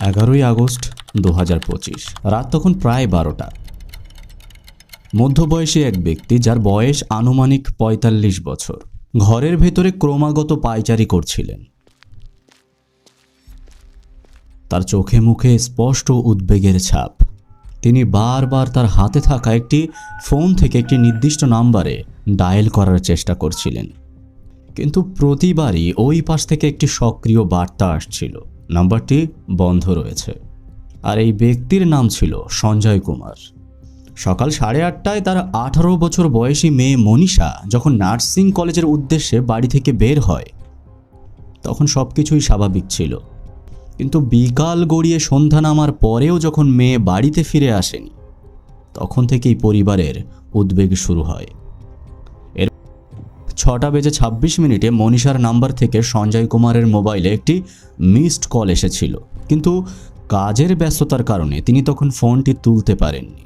11ই August 2025। রাত তখন প্রায় 12টা। মধ্যবয়সী এক ব্যক্তি, যার বয়স আনুমানিক 45 বছর, ঘরের ভেতরে ক্রমাগত পায়চারি করছিলেন। তার চোখে মুখে স্পষ্ট উদ্বেগের ছাপ। তিনি বারবার তার হাতে থাকা একটি ফোন থেকে একটি নির্দিষ্ট নাম্বারে ডায়াল করার চেষ্টা করছিলেন, কিন্তু প্রতিবারই ওই পাশ থেকে একটি সক্রিয় বার্তা আসছিল, নাম্বারটি বন্ধ রয়েছে। আর এই ব্যক্তির নাম ছিল সঞ্জয় কুমার। সকাল 8:30টায় তার 18 বছর বয়সী মেয়ে মনীষা যখন নার্সিং কলেজের উদ্দেশ্যে বাড়ি থেকে বের হয়, তখন সব কিছুই স্বাভাবিক ছিল। কিন্তু বিকাল গড়িয়ে সন্ধ্যা নামার পরেও যখন মেয়ে বাড়িতে ফিরে আসেনি, তখন থেকেই পরিবারের উদ্বেগ শুরু হয়। 6:26 মনীষার নাম্বার থেকে সঞ্জয় কুমারের মোবাইলে একটি মিসড কল এসেছিল, কিন্তু কাজের ব্যস্ততার কারণে তিনি তখন ফোনটি তুলতে পারেননি।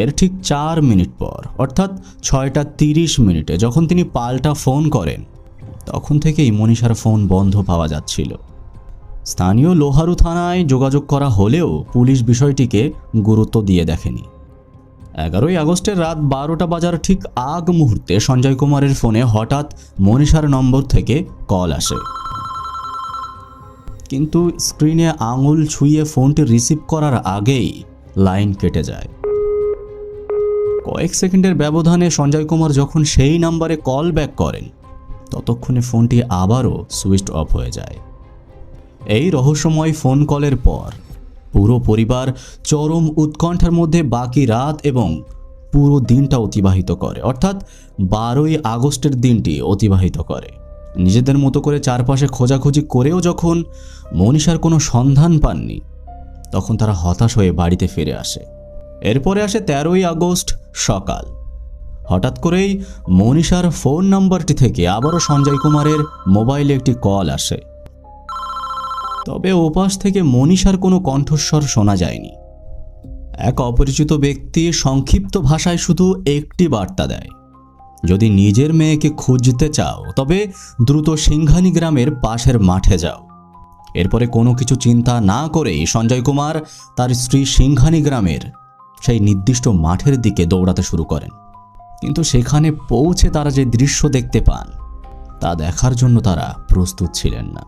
এর ঠিক 4 মিনিট পর, অর্থাৎ 6:30 যখন তিনি পাল্টা ফোন করেন, তখন থেকেই মনীষার ফোন বন্ধ পাওয়া যাচ্ছিল। স্থানীয় লোহারু থানায় যোগাযোগ করা হলেও পুলিশ বিষয়টিকে গুরুত্ব দিয়ে দেখেনি। 11ই আগস্টের রাত 12টা বাজার ঠিক আগ মুহূর্তে সঞ্জয় কুমারের ফোনে হঠাৎ মনীষার নম্বর থেকে কল আসে, কিন্তু স্ক্রিনে আঙুল ছুঁয়ে ফোনটি রিসিভ করার আগেই লাইন কেটে যায়। কয়েক সেকেন্ডের ব্যবধানে সঞ্জয় কুমার যখন সেই নাম্বারে কল ব্যাক করেন, ততক্ষণে ফোনটি আবারও সুইচ অফ হয়ে যায়। এই রহস্যময় ফোন কলের পর পুরো পরিবার চরম উৎকণ্ঠার মধ্যে বাকি রাত এবং পুরো দিনটা অতিবাহিত করে, অর্থাৎ 12ই আগস্টের দিনটি অতিবাহিত করে। নিজেদের মতো করে চারপাশে খোঁজাখুঁজি করেও যখন মনীষার কোনো সন্ধান পাননি, তখন তারা হতাশ হয়ে বাড়িতে ফিরে আসে। এরপরে আসে 13ই আগস্ট সকাল। হঠাৎ করেই মনীষার ফোন নাম্বারটি থেকে আবারও সঞ্জয় কুমারের মোবাইলে একটি কল আসে, তবে ওপাশ থেকে মনীষার কোনো কণ্ঠস্বর শোনা যায়নি। এক অপরিচিত ব্যক্তি সংক্ষিপ্ত ভাষায় শুধু একটি বার্তা দেয়, যদি নিজের মেয়েকে খুঁজতে চাও তবে দ্রুত সিংঘানি গ্রামের পাশের মাঠে যাও। এরপরে কোনো কিছু চিন্তা না করেই সঞ্জয় কুমার তার স্ত্রী সিংঘানি গ্রামের সেই নির্দিষ্ট মাঠের দিকে দৌড়াতে শুরু করেন। কিন্তু সেখানে পৌঁছে তারা যে দৃশ্য দেখতে পান, তা দেখার জন্য তারা প্রস্তুত ছিলেন না।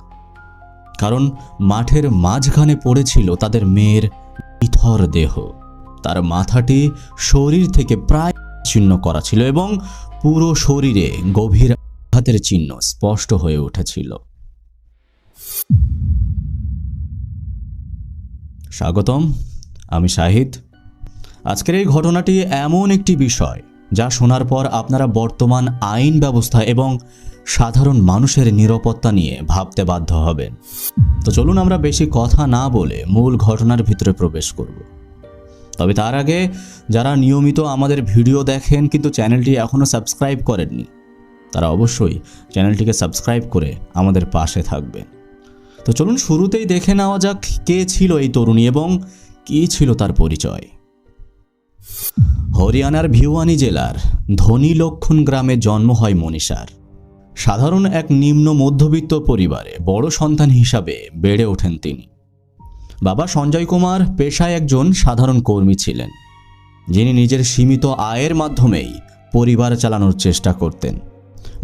কারণ মাঠের মাঝখানে পড়েছিল তাদের মেয়ের নিথর দেহ। তার মাথাটি শরীর থেকে প্রায় ছিন্ন করা ছিল এবং পুরো শরীরে গভীর আঘাতের চিহ্ন স্পষ্ট হয়ে উঠেছিল। স্বাগতম, আমি শাহিদ। আজকের এই ঘটনাটি এমন একটি বিষয় যা শোনার পর আপনারা বর্তমান আইন ব্যবস্থা এবং সাধারণ মানুষের নিরাপত্তা নিয়ে ভাবতে বাধ্য হবেন। তো চলুন আমরা বেশি কথা না বলে মূল ঘটনার ভিতরে প্রবেশ করব। তবে তার আগে যারা নিয়মিত আমাদের ভিডিও দেখেন কিন্তু চ্যানেলটি এখনও সাবস্ক্রাইব করেননি, তারা অবশ্যই চ্যানেলটিকে সাবস্ক্রাইব করে আমাদের পাশে থাকবেন। তো চলুন শুরুতেই দেখে নেওয়া যাক কে ছিল এই তরুণী এবং কী ছিল তার পরিচয়। হরিয়ানার ভিওয়ানি জেলার ধনীলক্ষণ গ্রামে জন্ম হয় মনীষার। সাধারণ এক নিম্ন মধ্যবিত্ত পরিবারে বড় সন্তান হিসাবে বেড়ে ওঠেন তিনি। বাবা সঞ্জয় কুমার পেশায় একজন সাধারণ কর্মী ছিলেন, যিনি নিজের সীমিত আয়ের মাধ্যমেই পরিবার চালানোর চেষ্টা করতেন।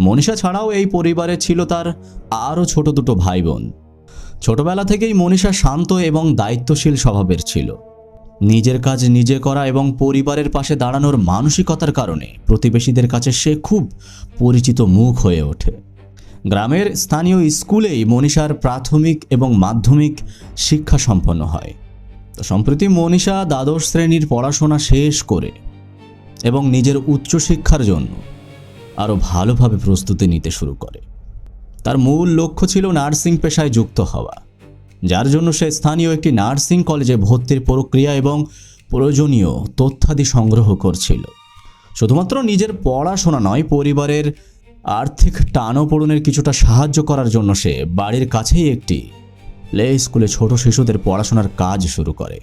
মনীষা ছাড়াও এই পরিবারে ছিল তার আরও ছোট দুটো ভাই বোন। ছোটবেলা থেকেই মনীষা শান্ত এবং দায়িত্বশীল স্বভাবের ছিল। নিজের কাজ নিজে করা এবং পরিবারের পাশে দাঁড়ানোর মানসিকতার কারণে প্রতিবেশীদের কাছে সে খুব পরিচিত মুখ হয়ে ওঠে। গ্রামের স্থানীয় স্কুলেই মনীষার প্রাথমিক এবং মাধ্যমিক শিক্ষা সম্পন্ন হয়। তো সম্প্রতি মনীষা দ্বাদশ শ্রেণীর পড়াশোনা শেষ করে এবং নিজের উচ্চশিক্ষার জন্য আরও ভালোভাবে প্রস্তুতি নিতে শুরু করে। তার মূল লক্ষ্য ছিল নার্সিং পেশায় যুক্ত হওয়া, যার জন্য সে স্থানীয় একটি নার্সিং কলেজে ভর্তির প্রক্রিয়া এবং প্রয়োজনীয় তথ্যাদি সংগ্রহ করছিল। শুধুমাত্র নিজের পড়াশোনা নয়, পরিবারের আর্থিক টানাপোড়েনের কিছুটা সাহায্য করার জন্য সে বাড়ির কাছেই একটি প্লে স্কুলে ছোট শিশুদের পড়াশোনার কাজ শুরু করে।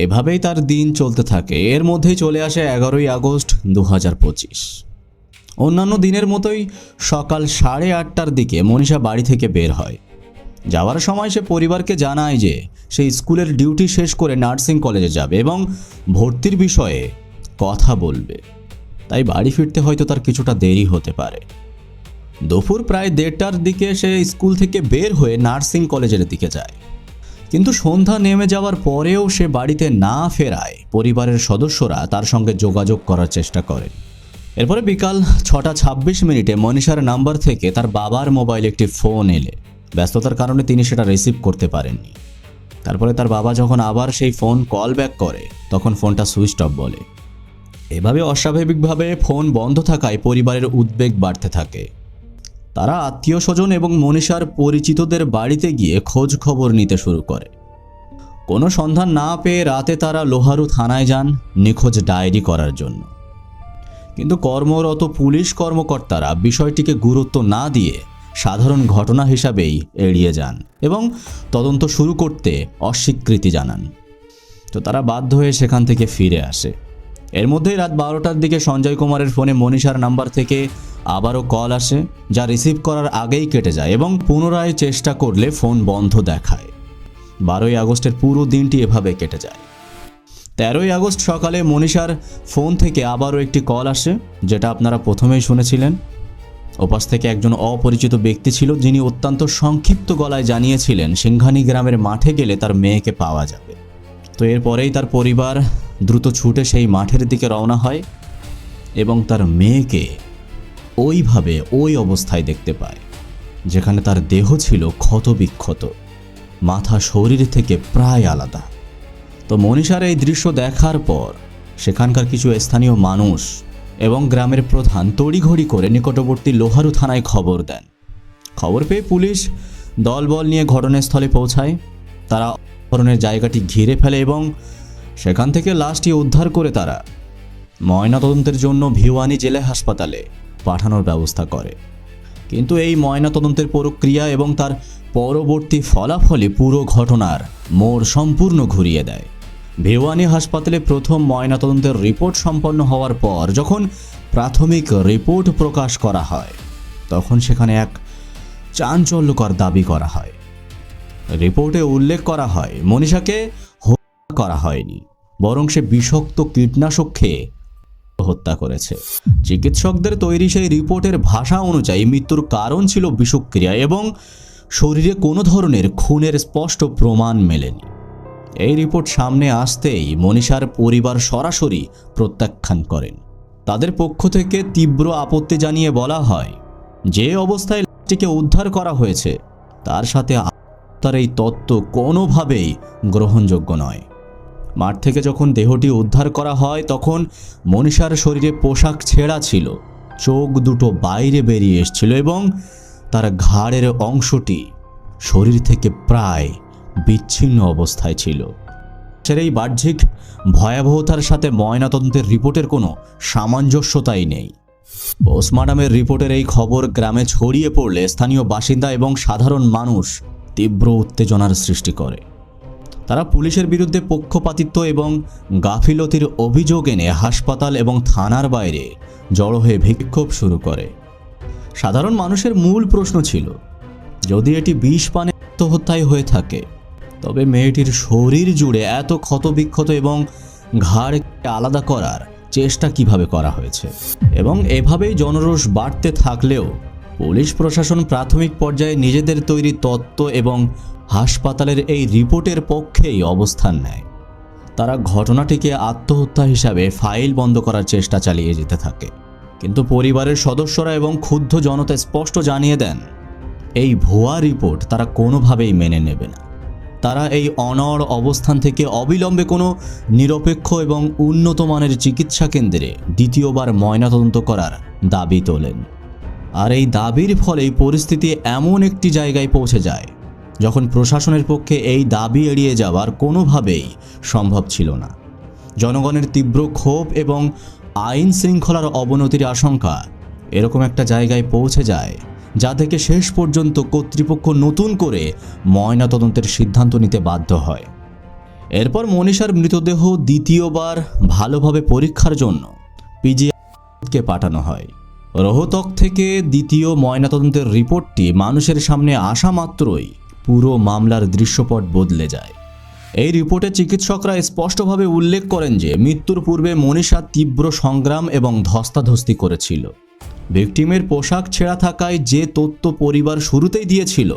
এভাবেই তার দিন চলতে থাকে। এর মধ্যেই চলে আসে 11ই আগস্ট 2025। অন্যান্য দিনের মতোই সকাল 8:30টার দিকে মনীষা বাড়ি থেকে বের হয়। যাওয়ার সময় সে পরিবারকে জানায় যে সে স্কুলের ডিউটি শেষ করে নার্সিং কলেজে যাবে এবং ভর্তির বিষয়ে কথা বলবে, তাই বাড়ি ফিরতে হয়তো তার কিছুটা দেরি হতে পারে। দুপুর প্রায় 1:30টার দিকে সে স্কুল থেকে বের হয়ে নার্সিং কলেজের দিকে যায়, কিন্তু সন্ধ্যা নেমে যাওয়ার পরেও সে বাড়িতে না ফেরায় পরিবারের সদস্যরা তার সঙ্গে যোগাযোগ করার চেষ্টা করেন। এরপরে বিকাল 6:26 মনীষার নাম্বার থেকে তার বাবার মোবাইলে একটি ফোন এলে ব্যস্ততার কারণে তিনি সেটা রিসিভ করতে পারেননি। তারপরে তার বাবা যখন আবার সেই ফোন কল ব্যাক করে তখন ফোনটা সুইচ অফ বলে। এভাবে অস্বাভাবিকভাবে ফোন বন্ধ থাকায় পরিবারের উদ্বেগ বাড়তে থাকে। তারা আত্মীয় স্বজন এবং মনীষার পরিচিতদের বাড়িতে গিয়ে খোঁজ খবর নিতে শুরু করে। কোনো সন্ধান না পেয়ে রাতে তারা লোহারু থানায় যান নিখোঁজ ডায়েরি করার জন্য, কিন্তু কর্মরত পুলিশ কর্মকর্তারা বিষয়টিকে গুরুত্ব না দিয়ে সাধারণ ঘটনা হিসাবেই এড়িয়ে যান এবং তদন্ত শুরু করতে অস্বীকৃতি জানান। তো তারা বাধ্য হয়ে সেখান থেকে ফিরে আসে। এর মধ্যেই রাত 12টার দিকে সঞ্জয় কুমারের ফোনে মনীষার নাম্বার থেকে আবারও কল আসে, যা রিসিভ করার আগেই কেটে যায় এবং পুনরায় চেষ্টা করলে ফোন বন্ধ দেখায়। 12ই আগস্টের পুরো দিনটি এভাবে কেটে যায়। 13ই আগস্ট সকালে মনীষার ফোন থেকে আবারও একটি কল আসে, যেটা আপনারা প্রথমেই শুনেছিলেন। ওপাশ থেকে একজন অপরিচিত ব্যক্তি ছিল, যিনি অত্যন্ত সংক্ষিপ্ত গলায় জানিয়েছিলেন সিংঘানি গ্রামের মাঠে গেলে তার মেয়েকে পাওয়া যাবে। তো এরপরেই তার পরিবার দ্রুত ছুটে সেই মাঠের দিকে রওনা হয় এবং তার মেয়েকে ওইভাবে ওই অবস্থায় দেখতে পায়, যেখানে তার দেহ ছিল ক্ষতবিক্ষত, মাথা শরীর থেকে প্রায় আলাদা। তো মনীষার এই দৃশ্য দেখার পর সেখানকার কিছু স্থানীয় মানুষ এবং গ্রামের প্রধান তড়িঘড়ি করে নিকটবর্তী লোহারু থানায় খবর দেন। খবর পেয়ে পুলিশ দলবল নিয়ে ঘটনাস্থলে পৌঁছায়। তারা অপহরণের জায়গাটি ঘিরে ফেলে এবং সেখান থেকে লাশটি উদ্ধার করে তারা ময়নাতদন্তের জন্য ভিওয়ানি জেলা হাসপাতালে পাঠানোর ব্যবস্থা করে। কিন্তু এই ময়নাতদন্তের প্রক্রিয়া এবং তার পরবর্তী ফলাফলই পুরো ঘটনার মোড় সম্পূর্ণ ঘুরিয়ে দেয়। ভিওয়ানি হাসপাতালে প্রথম ময়নাতদন্তের রিপোর্ট সম্পন্ন হওয়ার পর যখন প্রাথমিক রিপোর্ট প্রকাশ করা হয়, তখন সেখানে এক চাঞ্চল্যকর দাবি করা হয়। রিপোর্টে উল্লেখ করা হয় মনীষাকে হত্যা করা হয়নি, বরং সে বিষাক্ত কীটনাশক খেয়ে হত্যা করেছে। চিকিৎসকদের তৈরি সেই রিপোর্টের ভাষা অনুযায়ী মৃত্যুর কারণ ছিল বিষক্রিয়া এবং শরীরে কোনো ধরনের খুনের স্পষ্ট প্রমাণ মেলেনি। এই রিপোর্ট সামনে আসতেই মনীষার পরিবার সরাসরি প্রত্যাখ্যান করেন। তাদের পক্ষ থেকে তীব্র আপত্তি জানিয়ে বলা হয়, যে অবস্থায় লাশটিকে উদ্ধার করা হয়েছে তার সাথে তার এই তত্ত্ব কোনোভাবেই গ্রহণযোগ্য নয়। মাঠ থেকে যখন দেহটি উদ্ধার করা হয় তখন মনীষার শরীরে পোশাক ছেঁড়া ছিল, চোখ দুটো বাইরে বেরিয়ে এসেছিল এবং তার ঘাড়ের অংশটি শরীর থেকে প্রায় বিচ্ছিন্ন অবস্থায় ছিল। এই বাহ্যিক ভয়াবহতার সাথে ময়নাতদন্তের রিপোর্টের কোনো সামঞ্জস্যতাই নেই। পোস্টমর্টমের রিপোর্টের এই খবর গ্রামে ছড়িয়ে পড়লে স্থানীয় বাসিন্দা এবং সাধারণ মানুষ তীব্র উত্তেজনার সৃষ্টি করে। তারা পুলিশের বিরুদ্ধে পক্ষপাতিত্ব এবং গাফিলতির অভিযোগ এনে হাসপাতাল এবং থানার বাইরে জড়ো হয়ে বিক্ষোভ শুরু করে। সাধারণ মানুষের মূল প্রশ্ন ছিল, যদি এটি বিষ পানে আত্মহত্যায় হয়ে থাকে তবে মেয়েটির শরীর জুড়ে এত ক্ষতবিক্ষত এবং ঘাড় আলাদা করার চেষ্টা কিভাবে করা হয়েছে। এবং এভাবেই জনরোষ বাড়তে থাকলেও পুলিশ প্রশাসন প্রাথমিক পর্যায়ে নিজেদের তৈরি তত্ত্ব এবং হাসপাতালের এই রিপোর্টের পক্ষেই অবস্থান নেয়। তারা ঘটনাটিকে আত্মহত্যা হিসাবে ফাইল বন্ধ করার চেষ্টা চালিয়ে যেতে থাকে, কিন্তু পরিবারের সদস্যরা এবং ক্ষুব্ধ জনতা স্পষ্ট জানিয়ে দেন, এই ভুয়া রিপোর্ট তারা কোনোভাবেই মেনে নেবে না। তারা এই অনড় অবস্থান থেকে অবিলম্বে কোনো নিরপেক্ষ এবং উন্নত মানের চিকিৎসা কেন্দ্রে দ্বিতীয়বার ময়নাতদন্ত করার দাবি তোলেন। আর এই দাবির ফলেই পরিস্থিতি এমন একটি জায়গায় পৌঁছে যায় যখন প্রশাসনের পক্ষে এই দাবি এড়িয়ে যাওয়ার কোনোভাবেই সম্ভব ছিল না। জনগণের তীব্র ক্ষোভ এবং আইন শৃঙ্খলার অবনতির আশঙ্কা এরকম একটা জায়গায় পৌঁছে যায় যা থেকে শেষ পর্যন্ত কর্তৃপক্ষ নতুন করে ময়নাতদন্তের সিদ্ধান্ত নিতে বাধ্য হয়। এরপর মনীষার মৃতদেহ দ্বিতীয়বার ভালোভাবে পরীক্ষার জন্য পিজিআইকে পাঠানো হয়। রোহতক থেকে দ্বিতীয় ময়নাতদন্তের রিপোর্টটি মানুষের সামনে আসা মাত্রই পুরো মামলার দৃশ্যপট বদলে যায়। এই রিপোর্টে চিকিৎসকরা স্পষ্টভাবে উল্লেখ করেন যে মৃত্যুর পূর্বে মনীষা তীব্র সংগ্রাম এবং ধস্তাধস্তি করেছিল। ভিকটিমের পোশাক ছেঁড়া থাকায় যে তথ্য পরিবার শুরুতেই দিয়েছিল,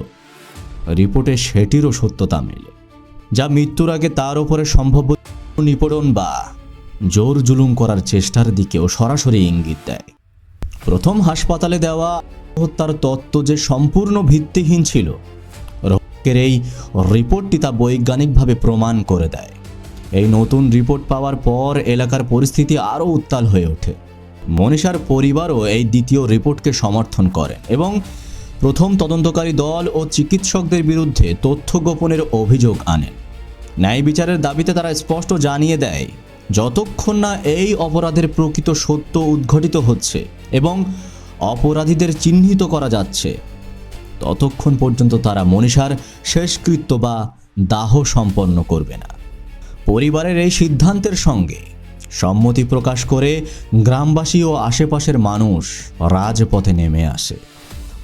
রিপোর্টে সেটিরও সত্যতা মেলে, যা মৃত্যুর আগে তার উপরে সম্ভাব্য নিপীড়ন বা জোর জুলুম করার চেষ্টার দিকেও সরাসরি ইঙ্গিত দেয়। প্রথম হাসপাতালে দেওয়া হত্যার তত্ত্ব যে সম্পূর্ণ ভিত্তিহীন ছিল, রোকের এই রিপোর্টটি তা বৈজ্ঞানিকভাবে প্রমাণ করে দেয়। এই নতুন রিপোর্ট পাওয়ার পর এলাকার পরিস্থিতি আরও উত্তাল হয়ে ওঠে। মনীষার পরিবারও এই দ্বিতীয় রিপোর্টকে সমর্থন করেন এবং প্রথম তদন্তকারী দল ও চিকিৎসকদের বিরুদ্ধে তথ্য গোপনের অভিযোগ আনেন। ন্যায় বিচারের দাবিতে তারা স্পষ্ট জানিয়ে দেয়, যতক্ষণ না এই অপরাধের প্রকৃত সত্য উদ্ঘাটিত হচ্ছে এবং অপরাধীদের চিহ্নিত করা যাচ্ছে, ততক্ষণ পর্যন্ত তারা মনীষার শেষকৃত্য বা দাহ সম্পন্ন করবে না। পরিবারের এই সিদ্ধান্তের সঙ্গে সম্মতি প্রকাশ করে গ্রামবাসী ও আশেপাশের মানুষ রাজপথে নেমে আসে।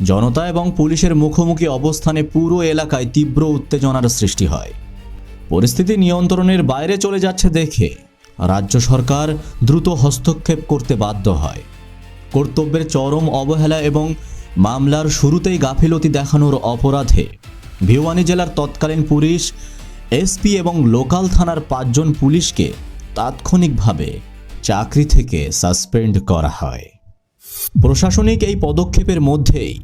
জনতা এবং পুলিশের মুখোমুখি অবস্থানে পুরো এলাকায় তীব্র উত্তেজনার সৃষ্টি হয়। পরিস্থিতি নিয়ন্ত্রণের বাইরে চলে যাচ্ছে দেখে রাজ্য সরকার দ্রুত হস্তক্ষেপ করতে বাধ্য হয়। কর্তব্যের চরম অবহেলা এবং মামলার শুরুতেই গাফিলতি দেখানোর অপরাধে ভিওয়ানি জেলার তৎকালীন পুলিশ এসপি এবং লোকাল থানার 5 জন পুলিশকে তাৎক্ষণিকভাবে চাকরি থেকে সাসপেন্ড করা হয়। প্রশাসনিক এই পদক্ষেপের মধ্যেই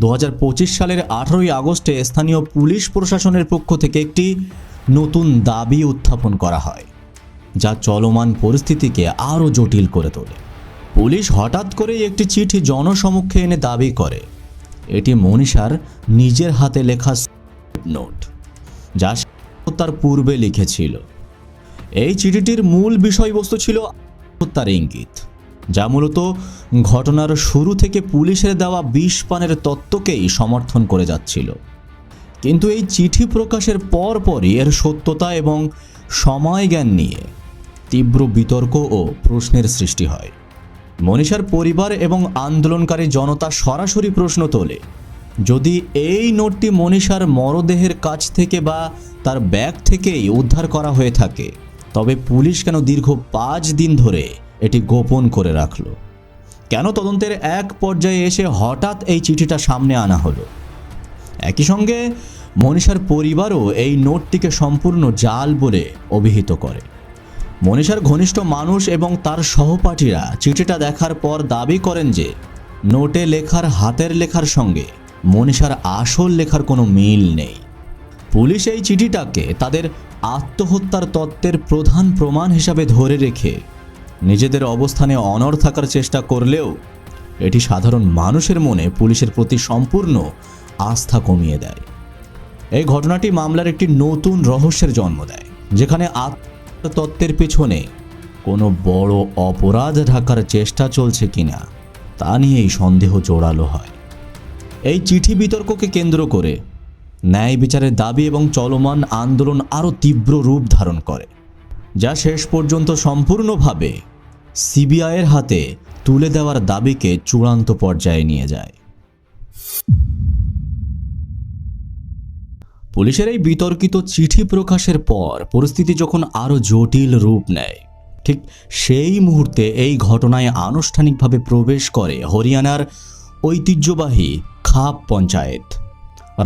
2025 সালের 18ই আগস্টে স্থানীয় পুলিশ প্রশাসনের পক্ষ থেকে একটি নতুন দাবি উত্থাপন করা হয়, যা চলমান পরিস্থিতিকে আরও জটিল করে তোলে। পুলিশ হঠাৎ করেই একটি চিঠি জনসমক্ষে এনে দাবি করে এটি মনীষার নিজের হাতে লেখা নোট, যা সে হত্যার পূর্বে লিখেছিল। এই চিঠিটির মূল বিষয়বস্তু ছিল হত্যার ইঙ্গিত, যা মূলত ঘটনার শুরু থেকে পুলিশের দেওয়া বিষ পানের তত্ত্বকেই সমর্থন করে যাচ্ছিল। কিন্তু এই চিঠি প্রকাশের পরপরই এর সত্যতা এবং সময়জ্ঞান নিয়ে তীব্র বিতর্ক ও প্রশ্নের সৃষ্টি হয়। মনীষার পরিবার এবং আন্দোলনকারী জনতা সরাসরি প্রশ্ন তোলে, যদি এই নোটটি মনীষার মরদেহের কাছ থেকে বা তার ব্যাগ থেকেই উদ্ধার করা হয়ে থাকে, তবে পুলিশ কেন দীর্ঘ 5 দিন ধরে এটি গোপন করে রাখল? কেন তদন্তের এক পর্যায়ে এসে হঠাৎ এই চিঠিটা সামনে আনা হলো? একই সঙ্গে মনীষার পরিবারও এই নোটটিকে সম্পূর্ণ জাল বলে অভিহিত করে। মনীষার ঘনিষ্ঠ মানুষ এবং তার সহপাঠীরা চিঠিটা দেখার পর দাবি করেন যে নোটে লেখার হাতের লেখার সঙ্গে মনীষার আসল লেখার কোনো মিল নেই। পুলিশ এই চিঠিটাকে তাদের আত্মহত্যার তত্ত্বের প্রধান প্রমাণ হিসাবে ধরে রেখে নিজেদের অবস্থানে অনড় থাকার চেষ্টা করলেও এটি সাধারণ মানুষের মনে পুলিশের প্রতি সম্পূর্ণ আস্থা কমিয়ে দেয়। এই ঘটনাটি মামলার একটি নতুন রহস্যের জন্ম দেয়, যেখানে আত্মতত্ত্বের পেছনে কোনো বড় অপরাধ ঢাকার চেষ্টা চলছে কিনা তা নিয়েই সন্দেহ জোরালো হয়। এই চিঠি বিতর্ককে কেন্দ্র করে ন্যায় বিচারের দাবি এবং চলমান আন্দোলন আরও তীব্র রূপ ধারণ করে, যা শেষ পর্যন্ত সম্পূর্ণভাবে সিবিআইয়ের হাতে তুলে দেওয়ার দাবিকে চূড়ান্ত পর্যায়ে নিয়ে যায়। পুলিশের এই বিতর্কিত চিঠি প্রকাশের পর পরিস্থিতি যখন আরও জটিল রূপ নেয়, ঠিক সেই মুহূর্তে এই ঘটনায় আনুষ্ঠানিকভাবে প্রবেশ করে হরিয়ানার ঐতিহ্যবাহী খাপ পঞ্চায়েত।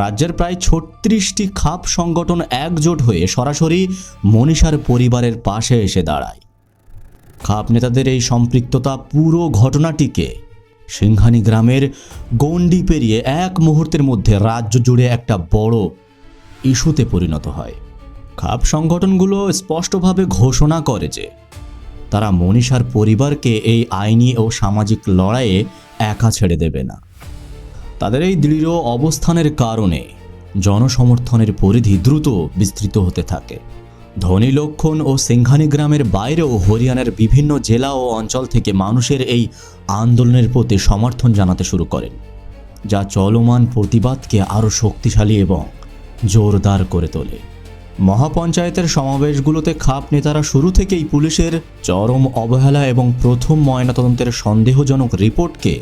রাজ্যের প্রায় 36টি খাপ সংগঠন একজোট হয়ে সরাসরি মনীষার পরিবারের পাশে এসে দাঁড়ায়। খাপ নেতাদের এই সম্পৃক্ততা পুরো ঘটনাটিকে সিংহানি গ্রামের গণ্ডি পেরিয়ে এক মুহূর্তের মধ্যে রাজ্য জুড়ে একটা বড় ইস্যুতে পরিণত হয়। খাপ সংগঠনগুলো স্পষ্টভাবে ঘোষণা করে যে তারা মনীষার পরিবারকে এই আইনি ও সামাজিক লড়াইয়ে একা ছেড়ে দেবে না। তাদের এই দৃঢ় অবস্থানের কারণে জনসমর্থনের পরিধি দ্রুত বিস্তৃত হতে থাকে। ধনী লক্ষণ ও সিংহানি গ্রামের বাইরেও হরিয়ানার বিভিন্ন জেলা ও অঞ্চল থেকে মানুষের এই আন্দোলনের প্রতি সমর্থন জানাতে শুরু করেন, যা চলমান প্রতিবাদকে আরও শক্তিশালী এবং জোরদার করে তোলে। মহাপঞ্চায়েতের সমাবেশগুলোতে খাপ নেতারা শুরু থেকেই পুলিশের চরম অবহেলা এবং প্রথম ময়নাতদন্তের সন্দেহজনক রিপোর্টকে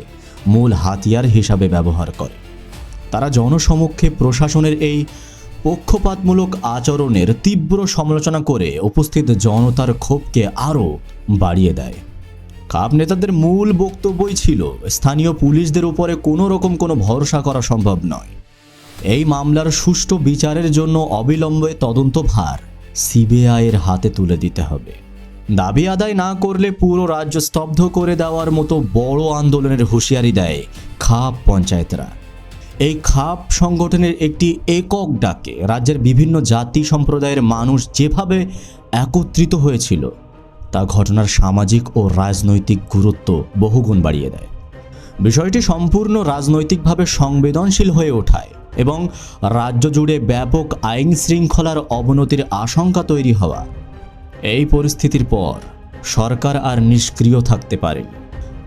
মূল হাতিয়ার হিসাবে ব্যবহার করে। তারা জনসমক্ষে প্রশাসনের এই পক্ষপাতমূলক আচরণের তীব্র সমালোচনা করে উপস্থিত জনতার ক্ষোভকে আরও বাড়িয়ে দেয়। খাপ নেতাদের মূল বক্তব্যই ছিল স্থানীয় পুলিশদের উপরে কোনো রকম কোনো ভরসা করা সম্ভব নয়। এই মামলার সুষ্ঠু বিচারের জন্য অবিলম্বে তদন্তভার সিবিআইয়ের হাতে তুলে দিতে হবে। দাবি আদায় না করলে পুরো রাজ্য স্তব্ধ করে দেওয়ার মতো বড় আন্দোলনের হুঁশিয়ারি দেয় খাপ পঞ্চায়েতরা। এই খাপ সংগঠনের একটি একক ডাকে রাজ্যের বিভিন্ন জাতি সম্প্রদায়ের মানুষ যেভাবে একত্রিত হয়েছিল তা ঘটনার সামাজিক ও রাজনৈতিক গুরুত্ব বহুগুণ বাড়িয়ে দেয়। বিষয়টি সম্পূর্ণ রাজনৈতিকভাবে সংবেদনশীল হয়ে ওঠায় এবং রাজ্য জুড়ে ব্যাপক আইন শৃঙ্খলার অবনতির আশঙ্কা তৈরি হওয়া। এই পরিস্থিতির পর সরকার আর নিষ্ক্রিয় থাকতে পারেনি।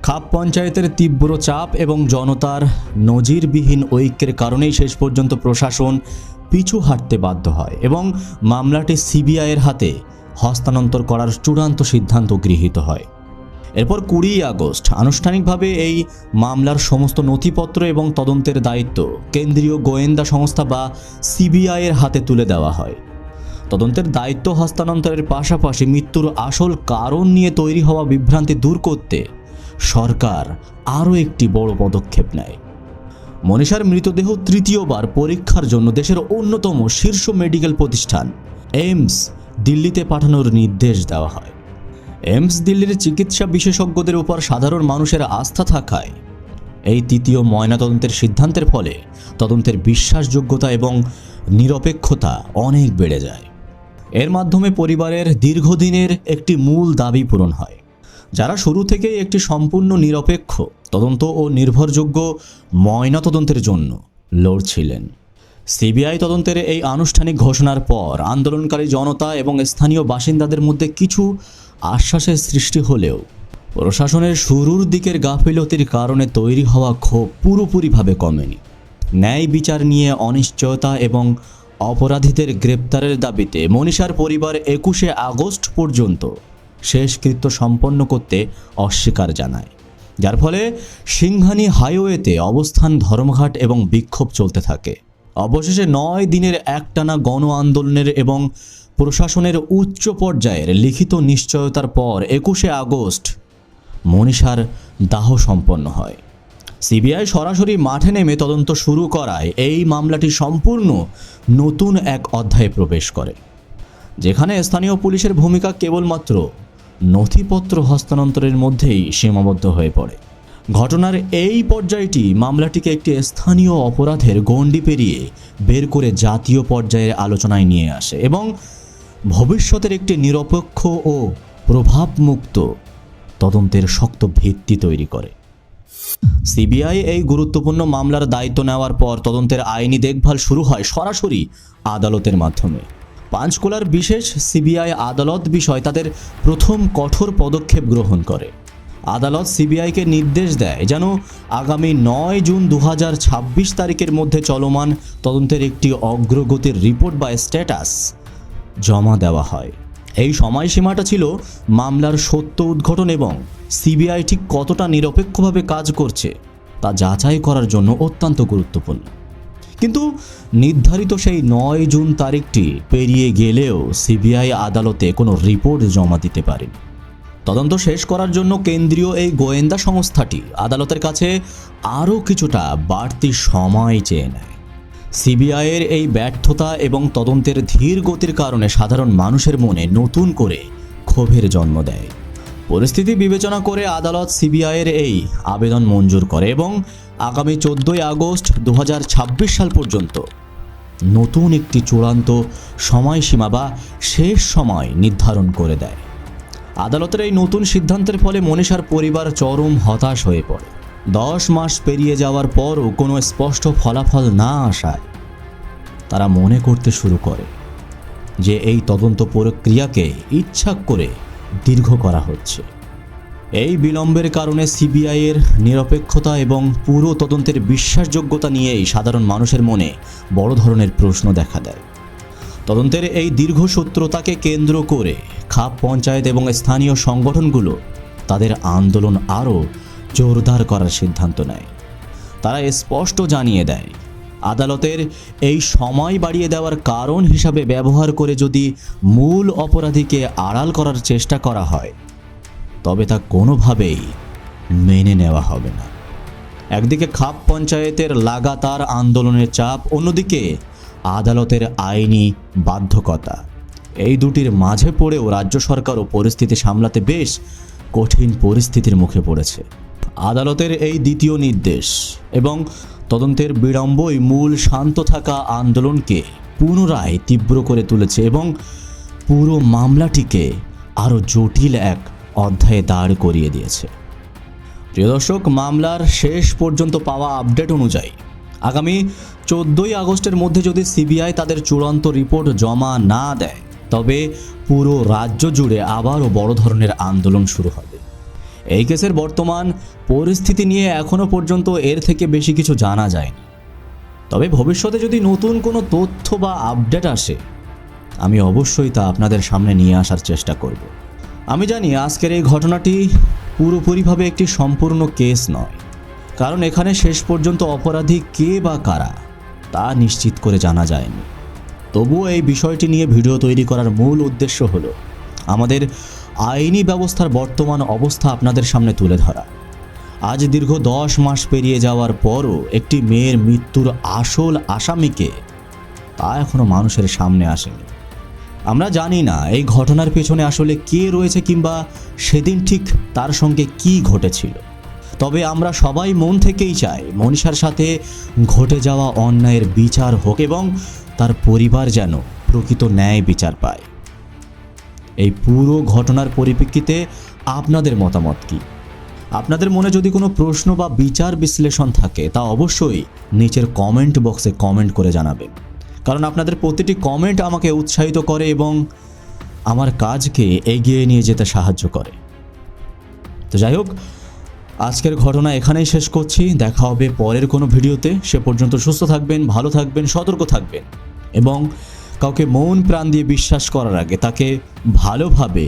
খাপ পঞ্চায়েতের তীব্র চাপ এবং জনতার নজিরবিহীন ঐক্যের কারণেই শেষ পর্যন্ত প্রশাসন পিছু হাঁটতে বাধ্য হয় এবং মামলাটি সিবিআইয়ের হাতে হস্তান্তর করার চূড়ান্ত সিদ্ধান্ত গৃহীত হয়। এরপর 20 আগস্ট আনুষ্ঠানিকভাবে এই মামলার সমস্ত নথিপত্র এবং তদন্তের দায়িত্ব কেন্দ্রীয় গোয়েন্দা সংস্থা বা সিবিআইয়ের হাতে তুলে দেওয়া হয়। তদন্তের দায়িত্ব হস্তান্তরের পাশাপাশি মৃত্যুর আসল কারণ নিয়ে তৈরি হওয়া বিভ্রান্তি দূর করতে সরকার আরও একটি বড় পদক্ষেপ নেয়। মনীষার মৃতদেহ তৃতীয়বার পরীক্ষার জন্য দেশের অন্যতম শীর্ষ মেডিকেল প্রতিষ্ঠান এইমস দিল্লিতে পাঠানোর নির্দেশ দেওয়া হয়। এইমস দিল্লির চিকিৎসা বিশেষজ্ঞদের উপর সাধারণ মানুষের আস্থা থাকায় এই তৃতীয় ময়নাতদন্তের সিদ্ধান্তের ফলে তদন্তের বিশ্বাসযোগ্যতা এবং নিরপেক্ষতা অনেক বেড়ে যায়। এর মাধ্যমে পরিবারের দীর্ঘদিনের একটি মূল দাবি পূরণ হয়। যারা শুরু থেকেই একটি সম্পূর্ণ নিরপেক্ষ তদন্ত ও নির্ভরযোগ্য ময়নাতদন্তের জন্য লড়ছিলেন। সিবিআই তদন্তের এই আনুষ্ঠানিক ঘোষণার পর আন্দোলনকারী জনতা এবং স্থানীয় বাসিন্দাদের মধ্যে কিছু আশ্বাসের সৃষ্টি হলেও প্রশাসনের শুরুর দিকের গাফিলতির কারণে তৈরি হওয়া ক্ষোভ পুরোপুরিভাবে কমেনি। ন্যায় বিচার নিয়ে অনিশ্চয়তা এবং অপরাধীদের গ্রেপ্তারের দাবিতে মনীষার পরিবার 21 আগস্ট পর্যন্ত শেষকৃত্য সম্পন্ন করতে অস্বীকার জানায়, যার ফলে সিংহানি হাইওয়েতে অবস্থান, ধর্মঘট এবং বিক্ষোভ চলতে থাকে। অবশেষে 9 দিনের একটানা গণ আন্দোলনের এবং প্রশাসনের উচ্চ পর্যায়ের লিখিত নিশ্চয়তার পর 21 আগস্ট মনীষার দাহ সম্পন্ন হয়। সিবিআই সরাসরি মাঠে নেমে তদন্ত শুরু করায় এই মামলাটি সম্পূর্ণ নতুন এক অধ্যায়ে প্রবেশ করে, যেখানে স্থানীয় পুলিশের ভূমিকা কেবলমাত্র নথিপত্র হস্তান্তরের মধ্যেই সীমাবদ্ধ হয়ে পড়ে। ঘটনার এই পর্যায়টি মামলাটিকে একটি স্থানীয় অপরাধের গণ্ডি পেরিয়ে বের করে জাতীয় পর্যায়ের আলোচনায় নিয়ে আসে এবং ভবিষ্যতের একটি নিরপেক্ষ ও প্রভাবমুক্ত তদন্তের শক্ত ভিত্তি তৈরি করে। সিবিআই এই গুরুত্বপূর্ণ মামলার দায়িত্ব নেওয়ার পর তদন্তের আইনি দেখভাল শুরু হয় সরাসরি আদালতের মাধ্যমে। পাঁচকুলার বিশেষ সিবিআই আদালত বিষয় তাদের প্রথম কঠোর পদক্ষেপ গ্রহণ করে। আদালত সিবিআইকে নির্দেশ দেয় যেন আগামী 9 জুন 2026 তারিখের মধ্যে চলমান তদন্তের একটি অগ্রগতির রিপোর্ট বা স্ট্যাটাস জমা দেওয়া হয়। এই সময়সীমাটা ছিল মামলার সত্য উদ্ঘাটন এবং সিবিআই ঠিক কতটা নিরপেক্ষভাবে কাজ করছে তা যাচাই করার জন্য অত্যন্ত গুরুত্বপূর্ণ। কিন্তু নির্ধারিত সেই 9 জুন তারিখটি পেরিয়ে গেলেও সিবিআই আদালতে কোনো রিপোর্ট জমা দিতে পারেনি। তদন্ত শেষ করার জন্য কেন্দ্রীয় এই গোয়েন্দা সংস্থাটি আদালতের কাছে আরও কিছুটা বাড়তি সময় চেয়ে নেয়। সিবিআইয়ের এই ব্যর্থতা এবং তদন্তের ধীর গতির কারণে সাধারণ মানুষের মনে নতুন করে ক্ষোভের জন্ম দেয়। পরিস্থিতি বিবেচনা করে আদালত সিবিআইয়ের এই আবেদন মঞ্জুর করে এবং আগামী 14 আগস্ট 2026 সাল পর্যন্ত নতুন একটি চূড়ান্ত সময়সীমা বা শেষ সময় নির্ধারণ করে দেয়। আদালতের এই নতুন সিদ্ধান্তের ফলে মনীষার পরিবার চরম হতাশ হয়ে পড়ে। 10 মাস পেরিয়ে যাওয়ার পরও কোনো স্পষ্ট ফলাফল না আসায় তারা মনে করতে শুরু করে যে এই তদন্ত প্রক্রিয়াকে ইচ্ছা করে দীর্ঘ করা হচ্ছে। এই বিলম্বের কারণে সিবিআইয়ের নিরপেক্ষতা এবং পুরো তদন্তের বিশ্বাসযোগ্যতা নিয়েই সাধারণ মানুষের মনে বড় ধরনের প্রশ্ন দেখা দেয়। তদন্তের এই দীর্ঘসূত্রতাকে কেন্দ্র করে খাপ পঞ্চায়েত এবং স্থানীয় সংগঠনগুলো তাদের আন্দোলন আরও জোরদার করার সিদ্ধান্ত নেয়। তারা স্পষ্ট জানিয়ে দেয় আদালতের এই সময় বাড়িয়ে দেওয়ার কারণ হিসাবে ব্যবহার করে যদি মূল অপরাধীকে আড়াল করার চেষ্টা করা হয় তবে তা কোনোভাবেই মেনে নেওয়া হবে না। একদিকে খাপ পঞ্চায়েতের লাগাতার আন্দোলনের চাপ, অন্যদিকে আদালতের আইনি বাধ্যকতা, এই দুটির মাঝে পড়েও রাজ্য সরকারও পরিস্থিতি সামলাতে বেশ কঠিন পরিস্থিতির মুখে পড়েছে। আদালতের এই দ্বিতীয় নির্দেশ এবং তদন্তের বিড়ম্বই মূল শান্ত থাকা আন্দোলনকে পুনরায় তীব্র করে তুলেছে এবং পুরো মামলাটিকে আরও জটিল এক অধ্যায়ে দাঁড় করিয়ে দিয়েছে। প্রিয় দর্শক, মামলার শেষ পর্যন্ত পাওয়া আপডেট অনুযায়ী আগামী 14ই আগস্টের মধ্যে যদি সিবিআই তাদের চূড়ান্ত রিপোর্ট জমা না দেয় তবে পুরো রাজ্য জুড়ে আবারও বড় ধরনের আন্দোলন শুরু হবে। এই কেসের বর্তমান পরিস্থিতি নিয়ে এখনও পর্যন্ত এর থেকে বেশি কিছু জানা যায়নি, তবে ভবিষ্যতে যদি নতুন কোনো তথ্য বা আপডেট আসে আমি অবশ্যই তা আপনাদের সামনে নিয়ে আসার চেষ্টা করব। আমি জানি আজকের এই ঘটনাটি পুরোপুরিভাবে একটি সম্পূর্ণ কেস নয়, কারণ এখানে শেষ পর্যন্ত অপরাধী কে বা কারা তা নিশ্চিত করে জানা যায়নি। তবুও এই বিষয়টি নিয়ে ভিডিও তৈরি করার মূল উদ্দেশ্য হলো আমাদের আইনি ব্যবস্থার বর্তমান অবস্থা আপনাদের সামনে তুলে ধরা। আজ দীর্ঘ 10 মাস পেরিয়ে যাওয়ার পরও একটি মেয়ের মৃত্যুর আসল আসামিকে তা এখনও মানুষের সামনে আসেনি। আমরা জানি না এই ঘটনার পেছনে আসলে কে রয়েছে কিংবা সেদিন ঠিক তার সঙ্গে কি ঘটেছিল, তবে আমরা সবাই মন থেকেই চাই মনীষার সাথে ঘটে যাওয়া অন্যায়ের বিচার হোক এবং তার পরিবার যেন প্রকৃত ন্যায় বিচার পায়। এই পুরো ঘটনার পরিপ্রেক্ষিতে আপনাদের মতামত কি? আপনাদের মনে যদি কোনো প্রশ্ন বা বিচার বিশ্লেষণ থাকে তা অবশ্যই নিচের কমেন্ট বক্সে কমেন্ট করে জানাবেন, কারণ আপনাদের প্রতিটি কমেন্ট আমাকে উৎসাহিত করে এবং আমার কাজকে এগিয়ে নিয়ে যেতে সাহায্য করে। তো যাই হোক, আজকের ঘটনা এখানেই শেষ করছি। দেখা হবে পরের কোনো ভিডিওতে। সে পর্যন্ত সুস্থ থাকবেন, ভালো থাকবেন, সতর্ক থাকবেন এবং কাউকে মন প্রাণ দিয়ে বিশ্বাস করার আগে তাকে ভালোভাবে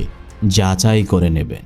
যাচাই করে নেবেন।